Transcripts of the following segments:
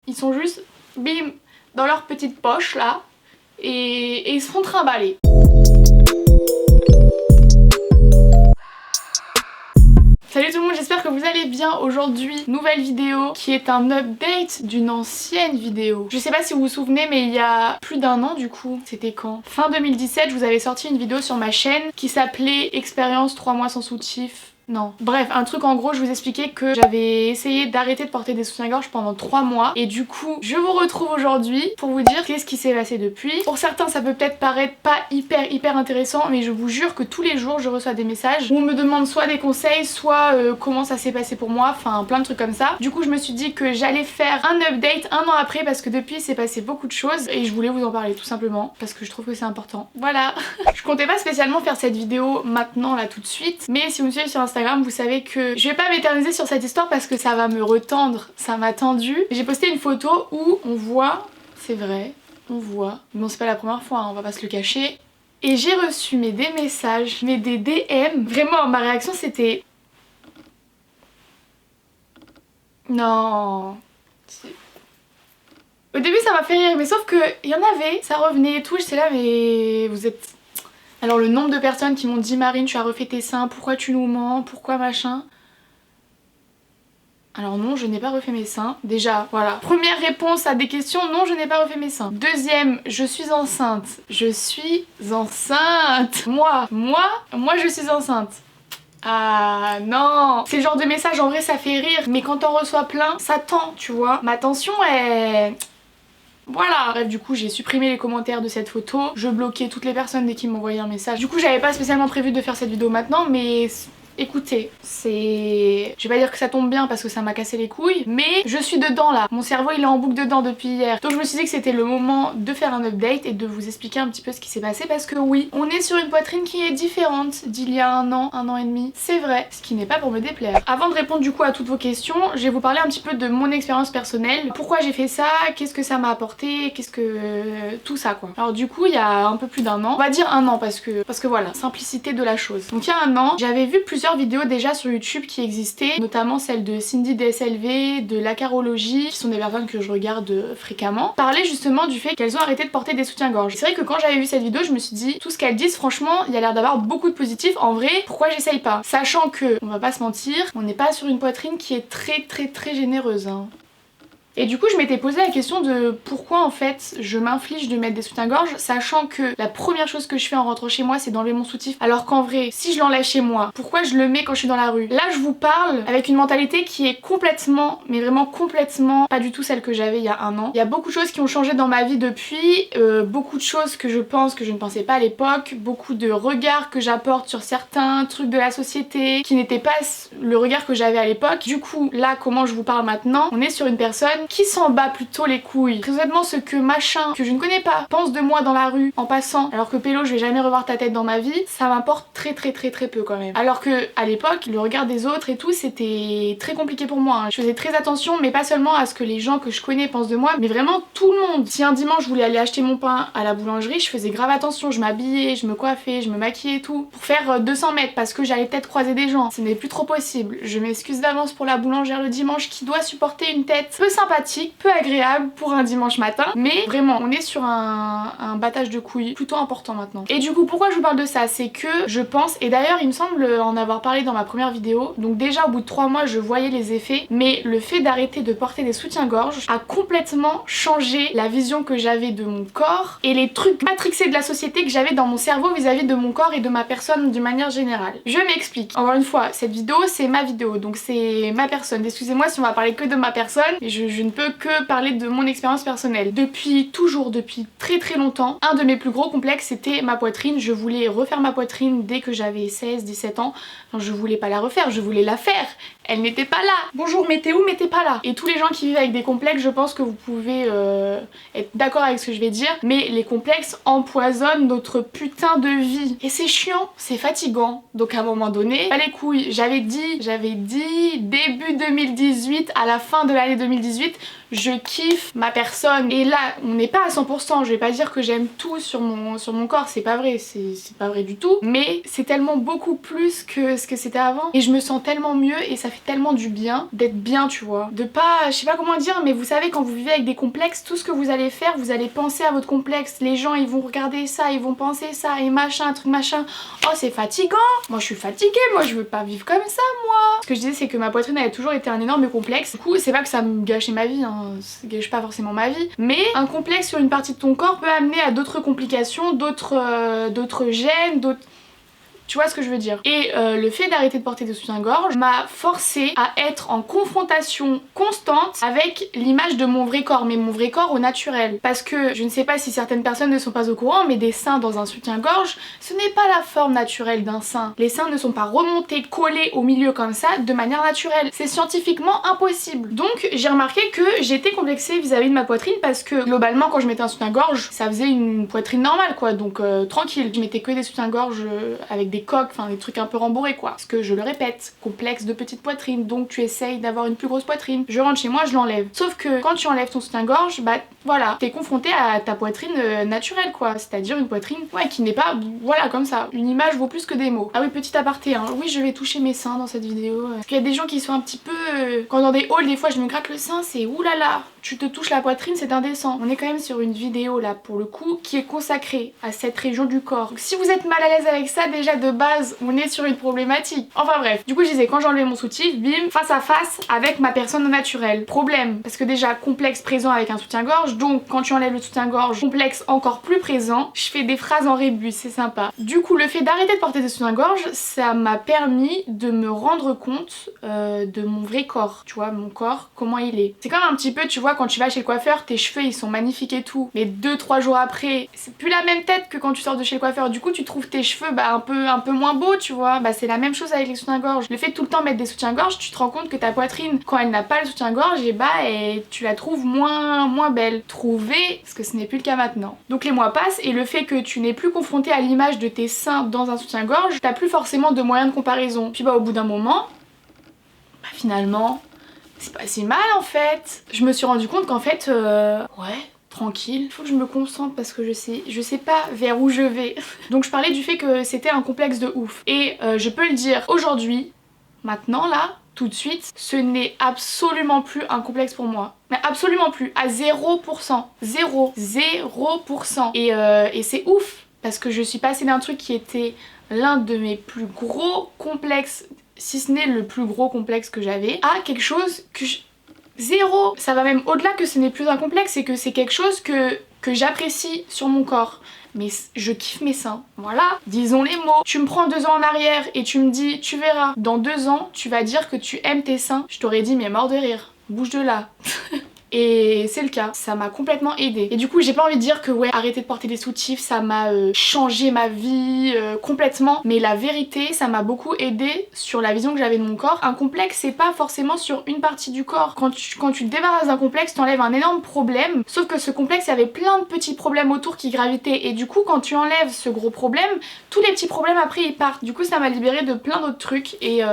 Ils sont juste, bim, dans leur petite poche là, et ils se font trimballer. Salut tout le monde, j'espère que vous allez bien. Aujourd'hui, nouvelle vidéo qui est un update d'une ancienne vidéo. Je sais pas si vous vous souvenez, mais il y a plus d'un an du coup, c'était quand? Fin 2017, je vous avais sorti une vidéo sur ma chaîne qui s'appelait Expérience 3 mois sans soutif. Non. Bref, un truc en gros, je vous expliquais que j'avais essayé d'arrêter de porter des soutiens-gorge pendant 3 mois et du coup, je vous retrouve aujourd'hui pour vous dire qu'est-ce qui s'est passé depuis. Pour certains, ça peut peut-être paraître pas hyper intéressant, mais je vous jure que tous les jours, je reçois des messages où on me demande soit des conseils, soit comment ça s'est passé pour moi, enfin plein de trucs comme ça. Du coup, je me suis dit que j'allais faire un update un an après parce que depuis, il s'est passé beaucoup de choses et je voulais vous en parler tout simplement parce que je trouve que c'est important. Voilà. Je comptais pas spécialement faire cette vidéo maintenant, là, tout de suite, mais si vous me suivez sur Instagram, vous savez que je vais pas m'éterniser sur cette histoire parce que ça va me retendre, ça m'a tendu. J'ai posté une photo où on voit, c'est vrai, on voit, bon c'est pas la première fois, hein, on va pas se le cacher, et j'ai reçu des messages, des DM, vraiment ma réaction c'était... Non... Au début ça m'a fait rire, mais sauf que il y en avait, ça revenait et tout, j'étais là mais vous êtes... Alors le nombre de personnes qui m'ont dit Marine tu as refait tes seins, pourquoi tu nous mens, pourquoi machin. Alors non, je n'ai pas refait mes seins. Déjà, voilà. Première réponse à des questions, non, je n'ai pas refait mes seins. Deuxième, je suis enceinte. Je suis enceinte. Moi, je suis enceinte. Ah non. C'est le genre de message, en vrai ça fait rire, mais quand on reçoit plein, ça tend, tu vois. Ma tension est... Voilà. Bref, du coup j'ai supprimé les commentaires de cette photo, je bloquais toutes les personnes dès qu'ils m'envoyaient un message. Du coup j'avais pas spécialement prévu de faire cette vidéo maintenant, mais écoutez, c'est... Je vais pas dire que ça tombe bien parce que ça m'a cassé les couilles, mais je suis dedans là. Mon cerveau il est en boucle dedans depuis hier. Donc je me suis dit que c'était le moment de faire un update et de vous expliquer un petit peu ce qui s'est passé parce que oui, on est sur une poitrine qui est différente d'il y a un an et demi. C'est vrai, ce qui n'est pas pour me déplaire. Avant de répondre du coup à toutes vos questions, je vais vous parler un petit peu de mon expérience personnelle. Pourquoi j'ai fait ça, qu'est-ce que ça m'a apporté, qu'est-ce que... tout ça quoi. Alors du coup il y a un peu plus d'un an, on va dire un an parce que voilà, simplicité de la chose. Donc il y a un an, j'avais vu plusieurs vidéos déjà sur YouTube qui existaient, notamment celle de Cindy DSLV, de la Carologie, qui sont des personnes que je regarde fréquemment, parlaient justement du fait qu'elles ont arrêté de porter des soutiens-gorge. C'est vrai que quand j'avais vu cette vidéo, je me suis dit, tout ce qu'elles disent, franchement, il y a l'air d'avoir beaucoup de positifs. En vrai, pourquoi j'essaye pas? Sachant que, on va pas se mentir, on n'est pas sur une poitrine qui est très généreuse, hein. Et du coup je m'étais posé la question de pourquoi en fait je m'inflige de mettre des soutiens-gorge sachant que la première chose que je fais en rentrant chez moi c'est d'enlever mon soutif, alors qu'en vrai si je l'enlève chez moi, pourquoi je le mets quand je suis dans la rue? Là je vous parle avec une mentalité qui est complètement, mais vraiment complètement pas du tout celle que j'avais il y a un an. Il y a beaucoup de choses qui ont changé dans ma vie depuis, beaucoup de choses que je pense que je ne pensais pas à l'époque, beaucoup de regards que j'apporte sur certains trucs de la société qui n'étaient pas le regard que j'avais à l'époque. Du coup là comment je vous parle maintenant, on est sur une personne qui s'en bat plutôt les couilles. Très honnêtement, ce que machin, que je ne connais pas, pense de moi dans la rue en passant, alors que Pélo, je vais jamais revoir ta tête dans ma vie, ça m'importe très peu quand même. Alors que à l'époque, le regard des autres et tout, c'était très compliqué pour moi, hein. Je faisais très attention, mais pas seulement à ce que les gens que je connais pensent de moi, mais vraiment tout le monde. Si un dimanche je voulais aller acheter mon pain à la boulangerie, je faisais grave attention, je m'habillais, je me coiffais, je me maquillais et tout, pour faire 200 mètres parce que j'allais peut-être croiser des gens. Ce n'est plus trop possible. Je m'excuse d'avance pour la boulangère le dimanche qui doit supporter une tête peu sympathique, peu agréable pour un dimanche matin, mais vraiment on est sur un battage de couilles plutôt important maintenant. Et du coup pourquoi je vous parle de ça, c'est que je pense, et d'ailleurs il me semble en avoir parlé dans ma première vidéo, donc déjà au bout de 3 mois je voyais les effets, mais le fait d'arrêter de porter des soutiens-gorge a complètement changé la vision que j'avais de mon corps et les trucs matrixés de la société que j'avais dans mon cerveau vis-à-vis de mon corps et de ma personne d'une manière générale. Je m'explique. Encore une fois, cette vidéo c'est ma vidéo, donc c'est ma personne. Excusez-moi si on va parler que de ma personne, et je ne peux que parler de mon expérience personnelle. Depuis très longtemps, un de mes plus gros complexes c'était ma poitrine. Je voulais refaire ma poitrine dès que j'avais 16-17 ans. Enfin, je voulais pas la refaire, je voulais la faire. Elle n'était pas là. Bonjour, mettez où, mettez pas là. Et tous les gens qui vivent avec des complexes, je pense que vous pouvez être d'accord avec ce que je vais dire, mais les complexes empoisonnent notre putain de vie. Et c'est chiant, c'est fatigant. Donc à un moment donné, pas les couilles. J'avais dit début 2018, à la fin de l'année 2018, ensuite je kiffe ma personne. Et là on n'est pas à 100%, je vais pas dire que j'aime tout sur mon corps, c'est pas vrai, c'est pas vrai du tout, mais c'est tellement beaucoup plus que ce que c'était avant et je me sens tellement mieux et ça fait tellement du bien d'être bien, tu vois, de pas, je sais pas comment dire, mais vous savez quand vous vivez avec des complexes, tout ce que vous allez faire, vous allez penser à votre complexe, les gens ils vont regarder ça, ils vont penser ça et machin, truc machin, oh c'est fatigant, moi je suis fatiguée, moi je veux pas vivre comme ça moi. Ce que je disais c'est que ma poitrine elle a toujours été un énorme complexe, du coup c'est pas que ça me gâchait ma vie, hein, ça gâche pas forcément ma vie, mais un complexe sur une partie de ton corps peut amener à d'autres complications, d'autres gènes, d'autres... Tu vois ce que je veux dire? Et le fait d'arrêter de porter des soutiens-gorge m'a forcé à être en confrontation constante avec l'image de mon vrai corps, mais mon vrai corps au naturel. Parce que je ne sais pas si certaines personnes ne sont pas au courant, mais des seins dans un soutien-gorge, ce n'est pas la forme naturelle d'un sein. Les seins ne sont pas remontés, collés au milieu comme ça, de manière naturelle. C'est scientifiquement impossible. Donc j'ai remarqué que j'étais complexée vis-à-vis de ma poitrine parce que globalement quand je mettais un soutien-gorge, ça faisait une poitrine normale quoi, donc tranquille. Je mettais que des soutiens-gorge avec des coques, enfin des trucs un peu rembourrés quoi. Parce que je le répète, complexe de petite poitrine, donc tu essayes d'avoir une plus grosse poitrine. Je rentre chez moi, je l'enlève. Sauf que quand tu enlèves ton soutien-gorge, bah voilà, t'es confronté à ta poitrine naturelle quoi. C'est-à-dire une poitrine, ouais, qui n'est pas, voilà, comme ça. Une image vaut plus que des mots. Ah oui, petit aparté, hein. Oui, je vais toucher mes seins dans cette vidéo. Parce qu'il y a des gens qui sont un petit peu... Quand dans des hauls, des fois, je me gratte le sein, c'est oulala. Tu te touches la poitrine, c'est indécent. On est quand même sur une vidéo là pour le coup qui est consacrée à cette région du corps. Donc, si vous êtes mal à l'aise avec ça, déjà de base on est sur une problématique. Enfin bref, du coup je disais quand j'enlevais mon soutif, bim, face à face avec ma personne naturelle. Problème, parce que déjà complexe présent avec un soutien-gorge, donc quand tu enlèves le soutien-gorge, complexe encore plus présent. Je fais des phrases en rébus, c'est sympa. Du coup le fait d'arrêter de porter des soutiens-gorge, ça m'a permis de me rendre compte de mon vrai corps. Tu vois, mon corps, comment il est. C'est comme un petit peu, tu vois, quand tu vas chez le coiffeur, tes cheveux ils sont magnifiques et tout, mais 2-3 jours après, c'est plus la même tête que quand tu sors de chez le coiffeur. Du coup tu trouves tes cheveux bah, un peu moins beaux, tu vois. Bah c'est la même chose avec les soutiens-gorge. Le fait de tout le temps mettre des soutiens-gorge, tu te rends compte que ta poitrine, quand elle n'a pas le soutien-gorge, et tu la trouves moins belle. Trouver, parce que ce n'est plus le cas maintenant. Donc les mois passent et le fait que tu n'es plus confronté à l'image de tes seins dans un soutien-gorge, t'as plus forcément de moyens de comparaison. Puis bah au bout d'un moment, bah finalement, c'est pas si mal en fait. Je me suis rendu compte qu'en fait, ouais, tranquille, faut que je me concentre parce que je sais pas vers où je vais. Donc je parlais du fait que c'était un complexe de ouf. Et je peux le dire aujourd'hui, maintenant là, tout de suite, ce n'est absolument plus un complexe pour moi. Mais absolument plus, à 0%. 0%. Et c'est ouf, parce que je suis passée d'un truc qui était l'un de mes plus gros complexes, si ce n'est le plus gros complexe que j'avais, à quelque chose que zéro. Ça va même au-delà que ce n'est plus un complexe, c'est que c'est quelque chose que j'apprécie sur mon corps. Mais je kiffe mes seins, voilà, disons les mots. Tu me prends 2 ans en arrière et tu me dis, tu verras, dans 2 ans, tu vas dire que tu aimes tes seins. Je t'aurais dit, mais mort de rire, bouge de là. Et c'est le cas, ça m'a complètement aidée. Et du coup j'ai pas envie de dire que ouais, arrêter de porter des soutifs ça m'a changé ma vie complètement, mais la vérité ça m'a beaucoup aidée sur la vision que j'avais de mon corps. Un complexe c'est pas forcément sur une partie du corps. Quand tu te débarrasses d'un complexe t'enlèves un énorme problème, sauf que ce complexe il y avait plein de petits problèmes autour qui gravitaient et du coup quand tu enlèves ce gros problème, tous les petits problèmes après ils partent. Du coup ça m'a libérée de plein d'autres trucs et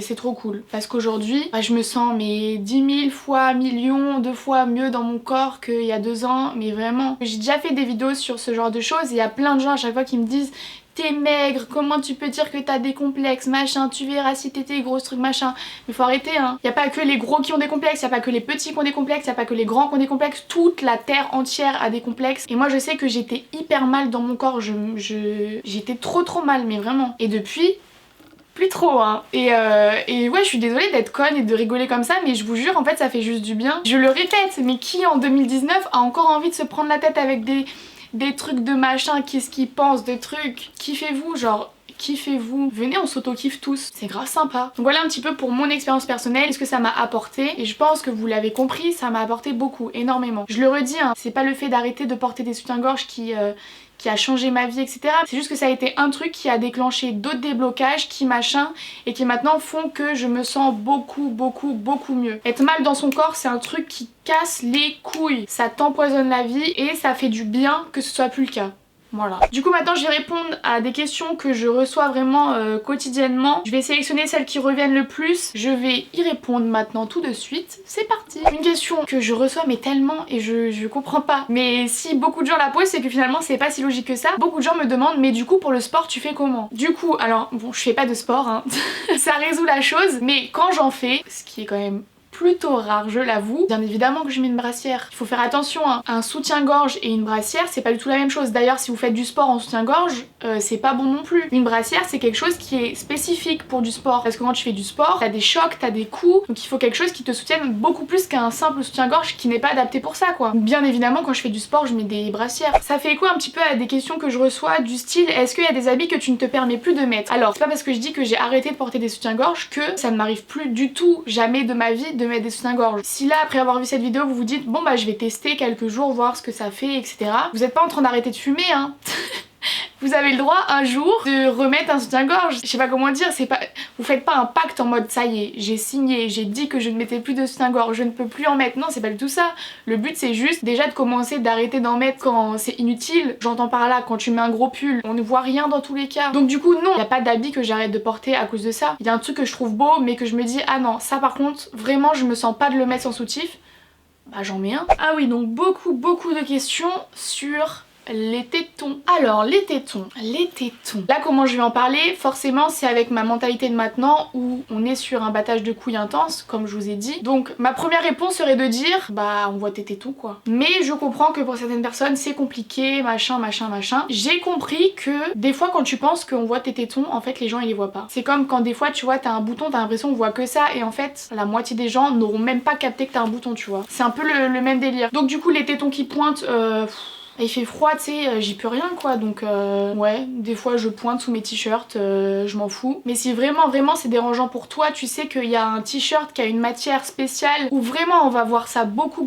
c'est trop cool parce qu'aujourd'hui bah, je me sens mais 10 000 fois, millions de fois mieux dans mon corps qu'il y a 2 ans, mais vraiment. J'ai déjà fait des vidéos sur ce genre de choses et il y a plein de gens à chaque fois qui me disent t'es maigre, comment tu peux dire que t'as des complexes, machin, tu verras si t'étais grosse, truc machin. Mais faut arrêter hein. Y a pas que les gros qui ont des complexes, y a pas que les petits qui ont des complexes, y a pas que les grands qui ont des complexes, toute la terre entière a des complexes. Et moi je sais que j'étais hyper mal dans mon corps, j'étais trop mal, mais vraiment. Et depuis... plus trop hein. Et ouais je suis désolée d'être conne et de rigoler comme ça mais je vous jure en fait ça fait juste du bien. Je le répète, mais qui en 2019 a encore envie de se prendre la tête avec des trucs de machin, qu'est-ce qu'ils pensent, des trucs. Kiffez-vous, genre kiffez-vous, venez on s'auto-kiffe tous, c'est grave sympa. Donc voilà un petit peu pour mon expérience personnelle, ce que ça m'a apporté et je pense que vous l'avez compris, ça m'a apporté beaucoup, énormément. Je le redis, hein, c'est pas le fait d'arrêter de porter des soutiens-gorge qui a changé ma vie etc. C'est juste que ça a été un truc qui a déclenché d'autres déblocages qui machin et qui maintenant font que je me sens beaucoup mieux. Être mal dans son corps c'est un truc qui casse les couilles, ça t'empoisonne la vie et ça fait du bien que ce soit plus le cas. Voilà. Du coup maintenant je vais répondre à des questions que je reçois vraiment quotidiennement. Je vais sélectionner celles qui reviennent le plus. Je vais y répondre maintenant tout de suite. C'est parti. Une question que je reçois mais tellement et je comprends pas. Mais si beaucoup de gens la posent, c'est que finalement c'est pas si logique que ça. Beaucoup de gens me demandent mais du coup pour le sport tu fais comment? Du coup alors bon je fais pas de sport hein. Ça résout la chose, mais quand j'en fais, ce qui est quand même plutôt rare, je l'avoue. Bien évidemment que je mets une brassière. Il faut faire attention, hein. Un soutien-gorge et une brassière, c'est pas du tout la même chose. D'ailleurs, si vous faites du sport en soutien-gorge, c'est pas bon non plus. Une brassière, c'est quelque chose qui est spécifique pour du sport. Parce que quand tu fais du sport, t'as des chocs, t'as des coups. Donc il faut quelque chose qui te soutienne beaucoup plus qu'un simple soutien-gorge qui n'est pas adapté pour ça, quoi. Bien évidemment, quand je fais du sport, je mets des brassières. Ça fait écho un petit peu à des questions que je reçois du style, est-ce qu'il y a des habits que tu ne te permets plus de mettre? Alors, c'est pas parce que je dis que j'ai arrêté de porter des soutiens-gorge que ça ne m'arrive plus du tout, jamais de ma vie, de mettre des soutiens-gorge. Si là après avoir vu cette vidéo vous vous dites bon bah je vais tester quelques jours, voir ce que ça fait, etc. Vous êtes pas en train d'arrêter de fumer hein. Vous avez le droit un jour de remettre un soutien-gorge. Je sais pas comment dire, c'est pas. Vous faites pas un pacte en mode ça y est, j'ai signé, j'ai dit que je ne mettais plus de soutien-gorge, je ne peux plus en mettre. Non, c'est pas du tout ça. Le but c'est juste déjà de commencer, d'arrêter d'en mettre quand c'est inutile. J'entends par là quand tu mets un gros pull, on ne voit rien dans tous les cas. Donc du coup non, il y a pas d'habit que j'arrête de porter à cause de ça. Il y a un truc que je trouve beau mais que je me dis ah non, ça par contre vraiment je me sens pas de le mettre sans soutif. Bah j'en mets un. Ah oui, donc beaucoup de questions sur les tétons. Alors les tétons. Là comment je vais en parler, forcément c'est avec ma mentalité de maintenant où on est sur un battage de couilles intense comme je vous ai dit. Donc ma première réponse serait de dire bah on voit tes tétons quoi. Mais je comprends que pour certaines personnes c'est compliqué, machin. J'ai compris que des fois quand tu penses qu'on voit tes tétons, en fait les gens ils les voient pas. C'est comme quand des fois tu vois t'as un bouton, t'as l'impression qu'on voit que ça et en fait la moitié des gens n'auront même pas capté que t'as un bouton tu vois. C'est un peu le même délire. Donc du coup les tétons qui pointent il fait froid, tu sais, j'y peux rien quoi, donc ouais, des fois je pointe sous mes t-shirts, je m'en fous. Mais si vraiment c'est dérangeant pour toi, tu sais qu'il y a un t-shirt qui a une matière spéciale où vraiment on va voir ça beaucoup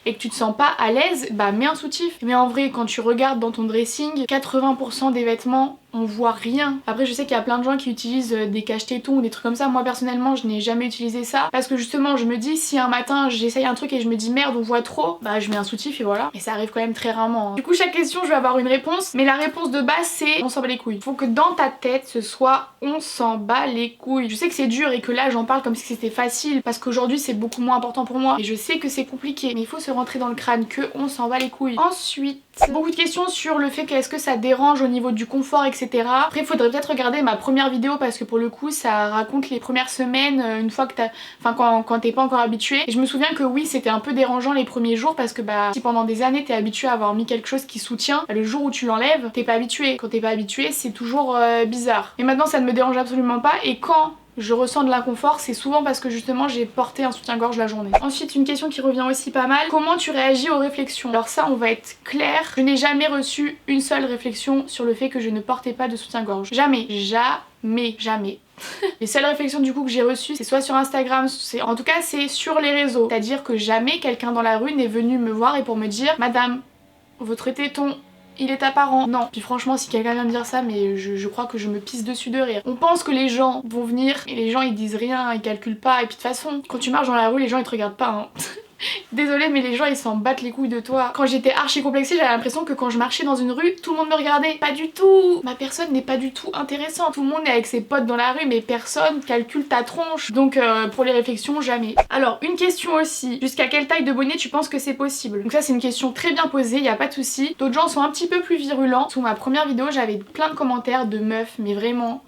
et que tu te sens pas à l'aise, bah mets un soutif. Mais en vrai, quand tu regardes dans ton dressing, 80% des vêtements, on voit rien. Après je sais qu'il y a plein de gens qui utilisent des cache-tétons ou des trucs comme ça. Moi personnellement je n'ai jamais utilisé ça parce que justement je me dis si un matin j'essaye un truc et je me dis merde on voit trop, bah je mets un soutif et voilà. Et ça arrive quand même très rarement hein. Du coup chaque question je vais avoir une réponse, mais la réponse de base c'est on s'en bat les couilles. Faut que dans ta tête ce soit on s'en bat les couilles. Je sais que c'est dur et que là j'en parle comme si c'était facile parce qu'aujourd'hui c'est beaucoup moins important pour moi et je sais que c'est compliqué, mais il faut se rentrer dans le crâne que on s'en bat les couilles. Ensuite beaucoup de questions sur le fait qu'est-ce que ça dérange au niveau du confort etc. Après il faudrait peut-être regarder ma première vidéo parce que pour le coup ça raconte les premières semaines une fois que t'as... Enfin quand t'es pas encore habitué. Et je me souviens que oui c'était un peu dérangeant les premiers jours parce que bah si pendant des années t'es habitué à avoir mis quelque chose qui soutient, bah, le jour où tu l'enlèves t'es pas habitué. Quand t'es pas habitué c'est toujours bizarre. Et maintenant ça ne me dérange absolument pas et quand je ressens de l'inconfort, c'est souvent parce que justement j'ai porté un soutien-gorge la journée. Ensuite une question qui revient aussi pas mal, comment tu réagis aux réflexions? Alors ça on va être clair, je n'ai jamais reçu une seule réflexion sur le fait que je ne portais pas de soutien-gorge. Jamais. Les seules réflexions du coup que j'ai reçues c'est soit sur Instagram, en tout cas c'est sur les réseaux. C'est-à-dire que jamais quelqu'un dans la rue n'est venu me voir et pour me dire madame, votre téton il est apparent. Non. Puis franchement si quelqu'un vient me dire ça mais je crois que je me pisse dessus de rire. On pense que les gens vont venir et les gens ils disent rien, ils calculent pas et puis de toute façon quand tu marches dans la rue les gens ils te regardent pas hein. Désolée mais les gens ils s'en battent les couilles de toi. Quand j'étais archi complexée j'avais l'impression que quand je marchais dans une rue tout le monde me regardait. Pas du tout. Ma personne n'est pas du tout intéressante. Tout le monde est avec ses potes dans la rue mais personne calcule ta tronche. Donc pour les réflexions jamais. Alors une question aussi, jusqu'à quelle taille de bonnet tu penses que c'est possible? Donc ça c'est une question très bien posée, y a pas de souci. D'autres gens sont un petit peu plus virulents. Sous ma première vidéo j'avais plein de commentaires de meufs mais vraiment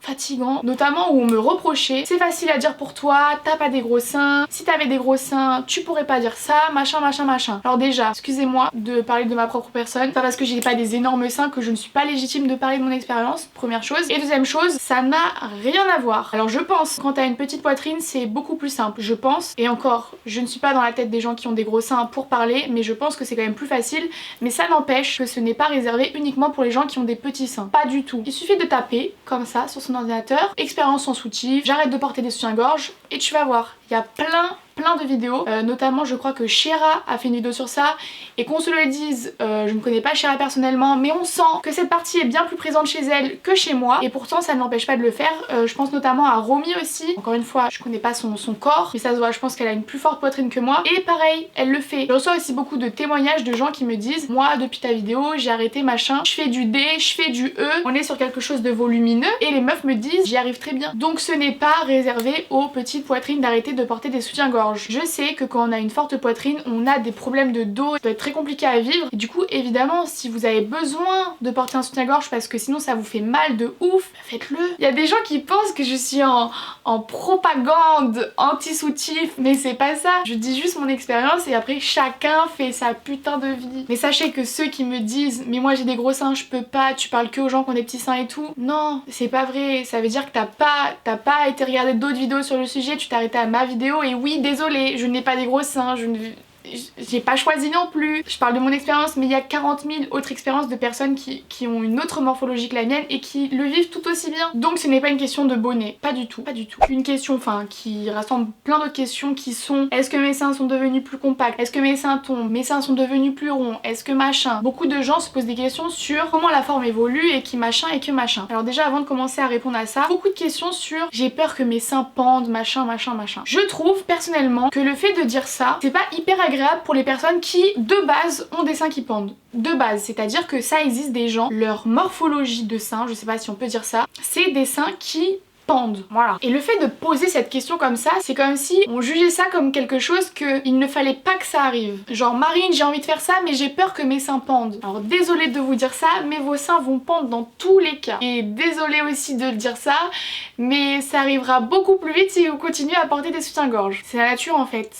fatigant, notamment où on me reprochait c'est facile à dire pour toi, t'as pas des gros seins, si t'avais des gros seins tu pourrais pas dire ça, machin. Alors déjà, excusez-moi de parler de ma propre personne, pas parce que j'ai pas des énormes seins que je ne suis pas légitime de parler de mon expérience, première chose. Et deuxième chose, ça n'a rien à voir. Alors je pense, quand t'as une petite poitrine c'est beaucoup plus simple, je pense, et encore, je ne suis pas dans la tête des gens qui ont des gros seins pour parler, mais je pense que c'est quand même plus facile, mais ça n'empêche que ce n'est pas réservé uniquement pour les gens qui ont des petits seins, pas du tout. Il suffit de taper, comme ça, sur son ordinateur, expérience sans soutif, j'arrête de porter des soutiens-gorge et tu vas voir, Il y a plein de vidéos, notamment je crois que Shera a fait une vidéo sur ça, et qu'on se le dise, je ne connais pas Shera personnellement, mais on sent que cette partie est bien plus présente chez elle que chez moi, et pourtant ça ne l'empêche pas de le faire. Je pense notamment à Romy aussi, encore une fois je connais pas son corps, mais ça se voit, je pense qu'elle a une plus forte poitrine que moi, et pareil, elle le fait. Je reçois aussi beaucoup de témoignages de gens qui me disent, moi depuis ta vidéo j'ai arrêté machin, je fais du D, je fais du E, on est sur quelque chose de volumineux, et les meufs me disent j'y arrive très bien. Donc ce n'est pas réservé aux petites poitrines d'arrêter de porter des soutiens-gorge. Je sais que quand on a une forte poitrine, on a des problèmes de dos, ça peut être très compliqué à vivre. Et du coup, évidemment, si vous avez besoin de porter un soutien-gorge parce que sinon ça vous fait mal de ouf, bah faites-le. Il y a des gens qui pensent que je suis en propagande anti-soutif, mais c'est pas ça. Je dis juste mon expérience et après chacun fait sa putain de vie. Mais sachez que ceux qui me disent mais moi j'ai des gros seins, je peux pas, tu parles que aux gens qui ont des petits seins et tout. Non, c'est pas vrai. Ça veut dire que t'as pas été regarder d'autres vidéos sur le sujet, tu t'es arrêté à ma vidéo et oui, désolée, je n'ai pas des gros seins, j'ai pas choisi non plus. Je parle de mon expérience, mais il y a 40 000 autres expériences de personnes qui ont une autre morphologie que la mienne et qui le vivent tout aussi bien. Donc ce n'est pas une question de bonnet, pas du tout, pas du tout. Une question, enfin, qui rassemble plein d'autres questions qui sont: est-ce que mes seins sont devenus plus compacts? Est-ce que mes seins tombent? Mes seins sont devenus plus ronds? Est-ce que machin? Beaucoup de gens se posent des questions sur comment la forme évolue et qui machin et que machin. Alors déjà, avant de commencer à répondre à ça, beaucoup de questions sur j'ai peur que mes seins pendent, machin. Je trouve personnellement que le fait de dire ça, c'est pas hyper agréable pour les personnes qui de base ont des seins qui pendent. De base, c'est-à-dire que ça existe des gens, leur morphologie de sein, je sais pas si on peut dire ça, c'est des seins qui pendent. Voilà. Et le fait de poser cette question comme ça, c'est comme si on jugeait ça comme quelque chose qu'il ne fallait pas que ça arrive. Genre Marine, j'ai envie de faire ça mais j'ai peur que mes seins pendent. Alors désolée de vous dire ça, mais vos seins vont pendre dans tous les cas. Et désolée aussi de le dire ça, mais ça arrivera beaucoup plus vite si vous continuez à porter des soutiens-gorge. C'est la nature en fait.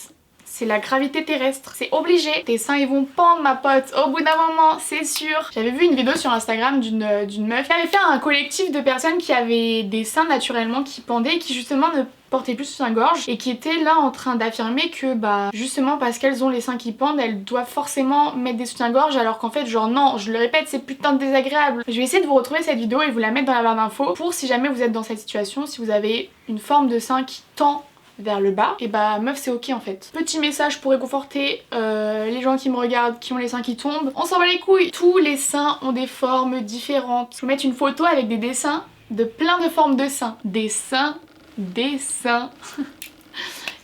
C'est la gravité terrestre, c'est obligé. Tes seins ils vont pendre ma pote, au bout d'un moment, c'est sûr. J'avais vu une vidéo sur Instagram d'une meuf qui avait fait un collectif de personnes qui avaient des seins naturellement qui pendaient et qui justement ne portaient plus soutien-gorge et qui étaient là en train d'affirmer que bah justement parce qu'elles ont les seins qui pendent, elles doivent forcément mettre des soutiens-gorge alors qu'en fait genre non, je le répète, c'est putain de désagréable. Je vais essayer de vous retrouver cette vidéo et vous la mettre dans la barre d'infos pour si jamais vous êtes dans cette situation, si vous avez une forme de sein qui tend vers le bas, et bah meuf c'est ok en fait. Petit message pour réconforter les gens qui me regardent, qui ont les seins qui tombent, on s'en bat les couilles, tous les seins ont des formes différentes. Je vais vous mettre une photo avec des dessins de plein de formes de seins. Des seins.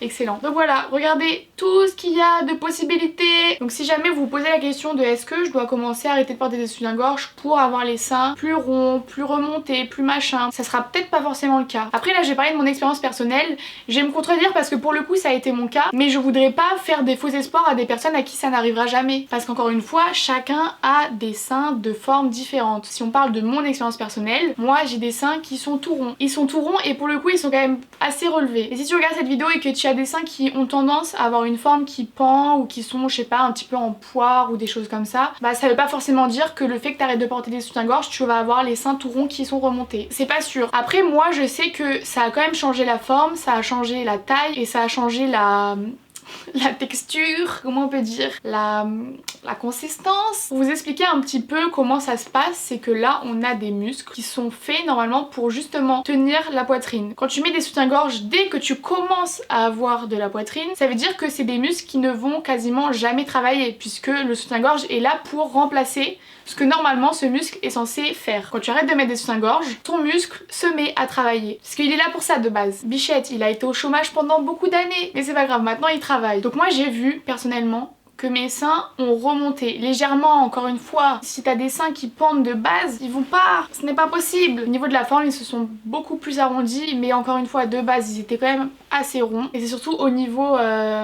Excellent. Donc voilà, regardez tout ce qu'il y a de possibilités. Donc si jamais vous vous posez la question de est-ce que je dois commencer à arrêter de porter des soutiens-gorge pour avoir les seins plus ronds, plus remontés, plus machin, ça sera peut-être pas forcément le cas. Après là j'ai parlé de mon expérience personnelle, je vais me contredire parce que pour le coup ça a été mon cas, mais je voudrais pas faire des faux espoirs à des personnes à qui ça n'arrivera jamais. Parce qu'encore une fois, chacun a des seins de formes différentes. Si on parle de mon expérience personnelle, moi j'ai des seins qui sont tout ronds. Ils sont tout ronds et pour le coup ils sont quand même assez relevés. Et si tu regardes cette vidéo et que tu as des seins qui ont tendance à avoir une forme qui pend ou qui sont je sais pas un petit peu en poire ou des choses comme ça, bah ça veut pas forcément dire que le fait que t'arrêtes de porter des soutiens-gorge tu vas avoir les seins tout ronds qui sont remontés. C'est pas sûr. Après moi je sais que ça a quand même changé la forme, ça a changé la taille et ça a changé la texture, comment on peut dire, la consistance. Pour vous expliquer un petit peu comment ça se passe, c'est que là on a des muscles qui sont faits normalement pour justement tenir la poitrine. Quand tu mets des soutiens-gorge, dès que tu commences à avoir de la poitrine, ça veut dire que c'est des muscles qui ne vont quasiment jamais travailler puisque le soutien-gorge est là pour remplacer ce que normalement ce muscle est censé faire. Quand tu arrêtes de mettre des soutiens-gorge, ton muscle se met à travailler. Parce qu'il est là pour ça de base. Bichette, il a été au chômage pendant beaucoup d'années, mais c'est pas grave, maintenant il travaille. Donc moi j'ai vu personnellement que mes seins ont remonté légèrement, encore une fois. Si t'as des seins qui pendent de base, ils vont pas, ce n'est pas possible. Au niveau de la forme, ils se sont beaucoup plus arrondis, mais encore une fois, de base, ils étaient quand même assez ronds. Et c'est surtout au niveau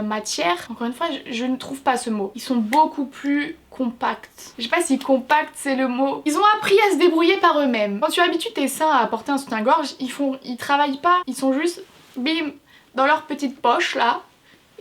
matière, encore une fois, je ne trouve pas ce mot. Ils sont beaucoup plus compacts. Je sais pas si compact c'est le mot. Ils ont appris à se débrouiller par eux-mêmes. Quand tu habitues tes seins à porter un soutien-gorge, ils travaillent pas, ils sont juste, bim, dans leur petite poche là.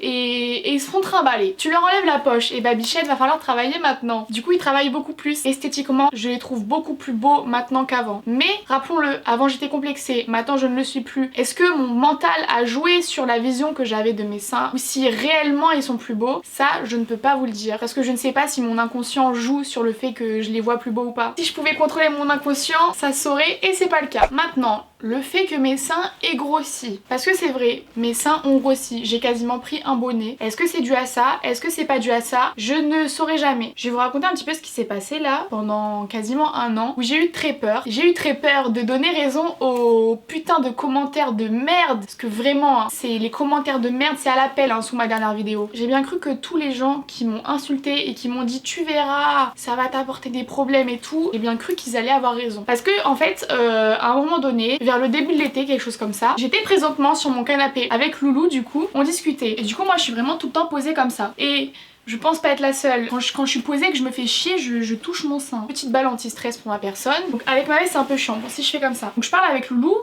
et ils se font trimballer. Tu leur enlèves la poche et bah Bichette va falloir travailler maintenant. Du coup ils travaillent beaucoup plus. Esthétiquement je les trouve beaucoup plus beaux maintenant qu'avant. Mais rappelons-le, avant j'étais complexée, maintenant je ne le suis plus. Est-ce que mon mental a joué sur la vision que j'avais de mes seins ou si réellement ils sont plus beaux? Ça je ne peux pas vous le dire parce que je ne sais pas si mon inconscient joue sur le fait que je les vois plus beaux ou pas. Si je pouvais contrôler mon inconscient, ça se saurait et c'est pas le cas. Maintenant, le fait que mes seins aient grossi, parce que c'est vrai, mes seins ont grossi, j'ai quasiment pris un bonnet. Est-ce que c'est dû à ça? Est-ce que c'est pas dû à ça? Je ne saurais jamais. Je vais vous raconter un petit peu ce qui s'est passé là pendant quasiment un an où j'ai eu très peur. J'ai eu très peur de donner raison aux putains de commentaires de merde, parce que vraiment, hein, c'est les commentaires de merde, c'est à l'appel hein, sous ma dernière vidéo. J'ai bien cru que tous les gens qui m'ont insulté et qui m'ont dit tu verras, ça va t'apporter des problèmes et tout, j'ai bien cru qu'ils allaient avoir raison. Parce que en fait, à un moment donné, vers le début de l'été, quelque chose comme ça, j'étais présentement sur mon canapé avec Loulou du coup, on discutait. Et du coup moi je suis vraiment tout le temps posée comme ça. Et je pense pas être la seule. Quand je suis posée et que je me fais chier, je touche mon sein. Petite balle anti-stress pour ma personne. Donc avec ma veste c'est un peu chiant. Bon, si je fais comme ça. Donc je parle avec Loulou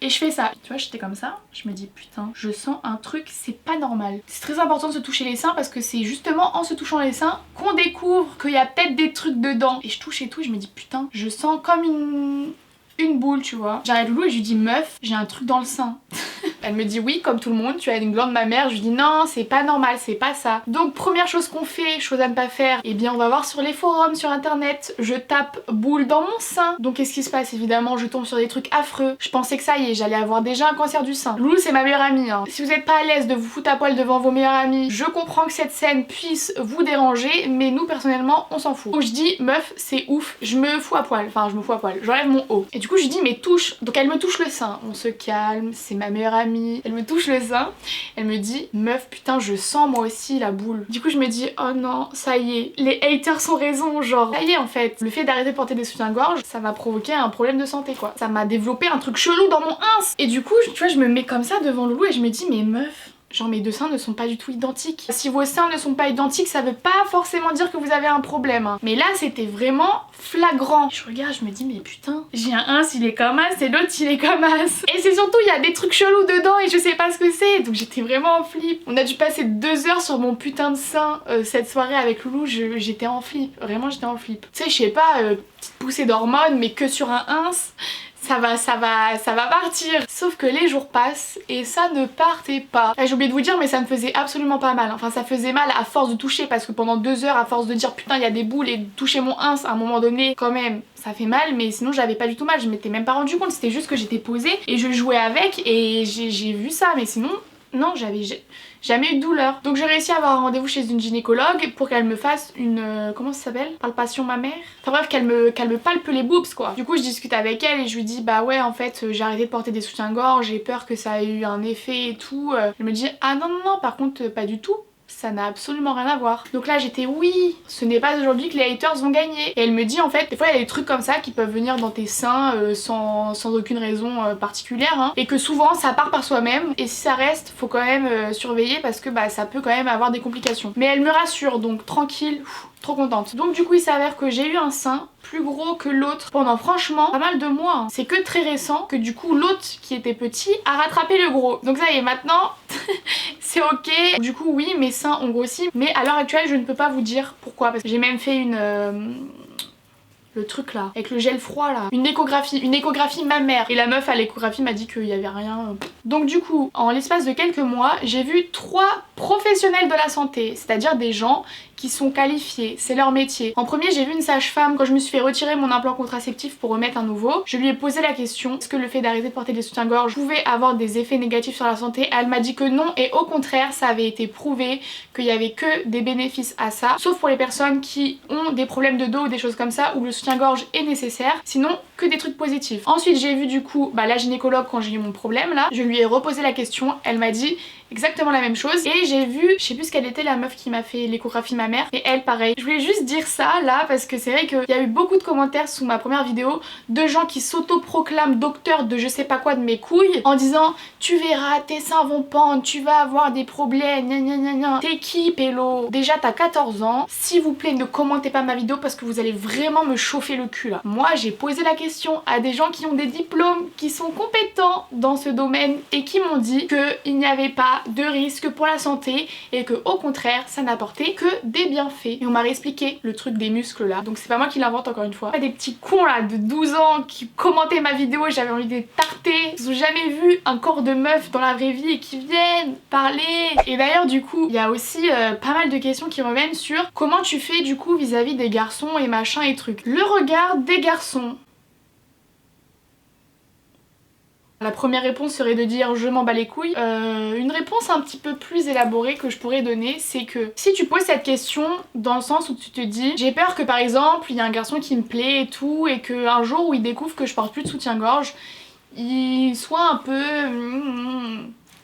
et je fais ça. Tu vois, j'étais comme ça. Je me dis putain, je sens un truc, c'est pas normal. C'est très important de se toucher les seins parce que c'est justement en se touchant les seins qu'on découvre qu'il y a peut-être des trucs dedans. Et je touche et tout, et je me dis putain, je sens comme une boule, tu vois. J'arrête Loulou et je lui dis meuf, j'ai un truc dans le sein. Elle me dit oui, comme tout le monde, tu as une glande mammaire. Je lui dis non, c'est pas normal, c'est pas ça. Donc première chose qu'on fait, chose à ne pas faire, eh bien on va voir sur les forums, sur internet, je tape boule dans mon sein. Donc qu'est-ce qui se passe? Évidemment je tombe sur des trucs affreux. Je pensais que ça y est, j'allais avoir déjà un cancer du sein. Loulou c'est ma meilleure amie hein. Si vous êtes pas à l'aise de vous foutre à poil devant vos meilleurs amis, je comprends que cette scène puisse vous déranger, mais nous personnellement on s'en fout. Donc je dis meuf c'est ouf, je me fous à poil, enfin je me fous à poil, j'enlève mon haut. Et du coup je dis mais touche, donc elle me touche le sein, on se calme, c'est ma meilleure amie. Elle me touche le sein, elle me dit meuf putain je sens moi aussi la boule. Du coup je me dis oh non ça y est, les haters ont raison, genre ça y est en fait, le fait d'arrêter de porter des soutiens-gorge ça va provoquer un problème de santé quoi. Ça m'a développé un truc chelou dans mon ins. Et du coup tu vois je me mets comme ça devant Loulou et je me dis mais meuf, genre mes deux seins ne sont pas du tout identiques. Si vos seins ne sont pas identiques, ça veut pas forcément dire que vous avez un problème. Hein. Mais là c'était vraiment flagrant. Je regarde, je me dis mais putain, j'ai un ins il est comme as et l'autre il est comme as. Et c'est surtout il y a des trucs chelous dedans et je sais pas ce que c'est. Donc j'étais vraiment en flip. On a dû passer 2 heures sur mon putain de sein cette soirée avec Loulou, j'étais en flip. Vraiment j'étais en flip. Tu sais je sais pas, petite poussée d'hormones mais que sur un ins. Ça va partir. Sauf que les jours passent et ça ne partait pas. J'ai oublié de vous dire mais ça me faisait absolument pas mal. Enfin ça faisait mal à force de toucher parce que pendant 2 heures à force de dire putain il y a des boules et de toucher mon ins à un moment donné quand même ça fait mal, mais sinon j'avais pas du tout mal. Je m'étais même pas rendu compte, c'était juste que j'étais posée et je jouais avec et j'ai vu ça, mais sinon non j'avais jamais eu de douleur. Donc j'ai réussi à avoir un rendez-vous chez une gynécologue pour qu'elle me fasse une comment ça s'appelle, palpation mammaire. Enfin bref qu'elle me palpe les boobs quoi. Du coup je discute avec elle et je lui dis bah ouais en fait j'ai arrêté de porter des soutiens-gorge, j'ai peur que ça ait eu un effet et tout. Elle me dit ah non non non par contre pas du tout. Ça n'a absolument rien à voir. Donc là j'étais oui, ce n'est pas aujourd'hui que les haters vont gagner. Et elle me dit en fait, des fois il y a des trucs comme ça qui peuvent venir dans tes seins sans aucune raison particulière hein, et que souvent ça part par soi-même et si ça reste faut quand même surveiller parce que bah ça peut quand même avoir des complications. Mais elle me rassure donc tranquille. Trop contente. Donc du coup il s'avère que j'ai eu un sein plus gros que l'autre pendant franchement pas mal de mois. Hein. C'est que très récent que du coup l'autre qui était petit a rattrapé le gros. Donc ça y est maintenant c'est ok. Du coup oui mes seins ont grossi mais à l'heure actuelle je ne peux pas vous dire pourquoi parce que j'ai même fait le truc là, avec le gel froid là, une échographie mammaire. Et la meuf à l'échographie m'a dit qu'il y avait rien. Donc du coup, en l'espace de quelques mois, j'ai vu 3 professionnels de la santé, c'est-à-dire des gens qui sont qualifiés, c'est leur métier. En premier, j'ai vu une sage-femme quand je me suis fait retirer mon implant contraceptif pour remettre un nouveau. Je lui ai posé la question, est-ce que le fait d'arrêter de porter des soutiens-gorge pouvait avoir des effets négatifs sur la santé? Elle m'a dit que non et au contraire, ça avait été prouvé qu'il y avait que des bénéfices à ça, sauf pour les personnes qui ont des problèmes de dos ou des choses comme ça où le soutien-gorge est nécessaire, sinon que des trucs positifs. Ensuite, j'ai vu du coup la gynécologue quand j'ai eu mon problème là, je lui ai reposé la question, elle m'a dit exactement la même chose et j'ai vu, je sais plus ce qu'elle était la meuf qui m'a fait l'échographie mammaire et elle pareil. Je voulais juste dire ça là parce que c'est vrai qu'il y a eu beaucoup de commentaires sous ma première vidéo de gens qui s'auto-proclament docteur de je sais pas quoi de mes couilles en disant tu verras tes seins vont pendre, tu vas avoir des problèmes, gna gna gna gna. T'es qui Pélo? Déjà t'as 14 ans, s'il vous plaît ne commentez pas ma vidéo parce que vous allez vraiment me chauffer le cul là. Moi j'ai posé la question à des gens qui ont des diplômes, qui sont compétents dans ce domaine et qui m'ont dit qu'il n'y avait pas pas de risque pour la santé et que au contraire ça n'apportait que des bienfaits. Et on m'a réexpliqué le truc des muscles là, donc c'est pas moi qui l'invente encore une fois. Pas des petits cons là de 12 ans qui commentaient ma vidéo et j'avais envie de les tarter. Ils ont jamais vu un corps de meuf dans la vraie vie et qui viennent parler. Et d'ailleurs du coup il y a aussi pas mal de questions qui reviennent sur comment tu fais du coup vis-à-vis des garçons et machin et trucs. Le regard des garçons. La première réponse serait de dire je m'en bats les couilles. Une réponse un petit peu plus élaborée que je pourrais donner, c'est que si tu poses cette question dans le sens où tu te dis j'ai peur que par exemple il y a un garçon qui me plaît et tout et qu'un jour où il découvre que je porte plus de soutien-gorge, il soit un peu...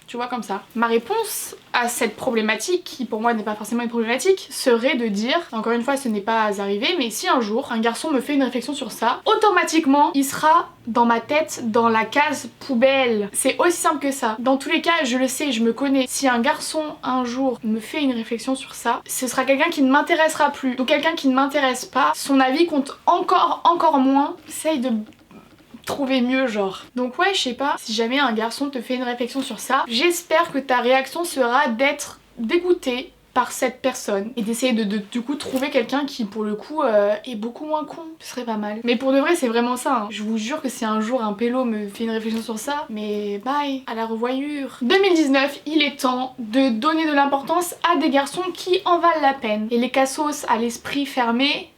tu vois, comme ça. Ma réponse à cette problématique, qui pour moi n'est pas forcément une problématique, serait de dire, encore une fois ce n'est pas arrivé, mais si un jour un garçon me fait une réflexion sur ça, automatiquement il sera dans ma tête dans la case poubelle. C'est aussi simple que ça. Dans tous les cas, je le sais, je me connais. Si un garçon un jour me fait une réflexion sur ça, ce sera quelqu'un qui ne m'intéressera plus. Donc quelqu'un qui ne m'intéresse pas, son avis compte encore moins. Essaye de trouver mieux genre. Donc ouais, je sais pas, si jamais un garçon te fait une réflexion sur ça, j'espère que ta réaction sera d'être dégoûtée par cette personne et d'essayer de du coup trouver quelqu'un qui pour le coup est beaucoup moins con. Ce serait pas mal. Mais pour de vrai c'est vraiment ça, hein. Je vous jure que si un jour un pélo me fait une réflexion sur ça, mais bye, à la revoyure. 2019, il est temps de donner de l'importance à des garçons qui en valent la peine. Et les cassos à l'esprit fermé,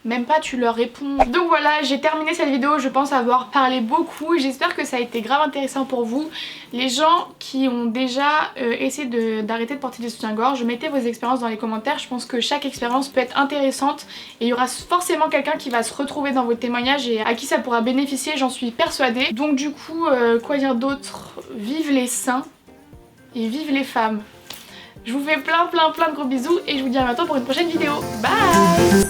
même pas tu leur réponds. Donc voilà, j'ai terminé cette vidéo, je pense avoir parlé beaucoup. J'espère que ça a été grave intéressant pour vous. Les gens qui ont déjà essayé d'arrêter de porter des soutiens-gorge, mettez vos expériences dans les commentaires. Je pense que chaque expérience peut être intéressante et il y aura forcément quelqu'un qui va se retrouver dans vos témoignages et à qui ça pourra bénéficier, j'en suis persuadée. Donc du coup, quoi dire d'autre? Vive les seins et vive les femmes. Je vous fais plein de gros bisous et je vous dis à bientôt pour une prochaine vidéo. Bye.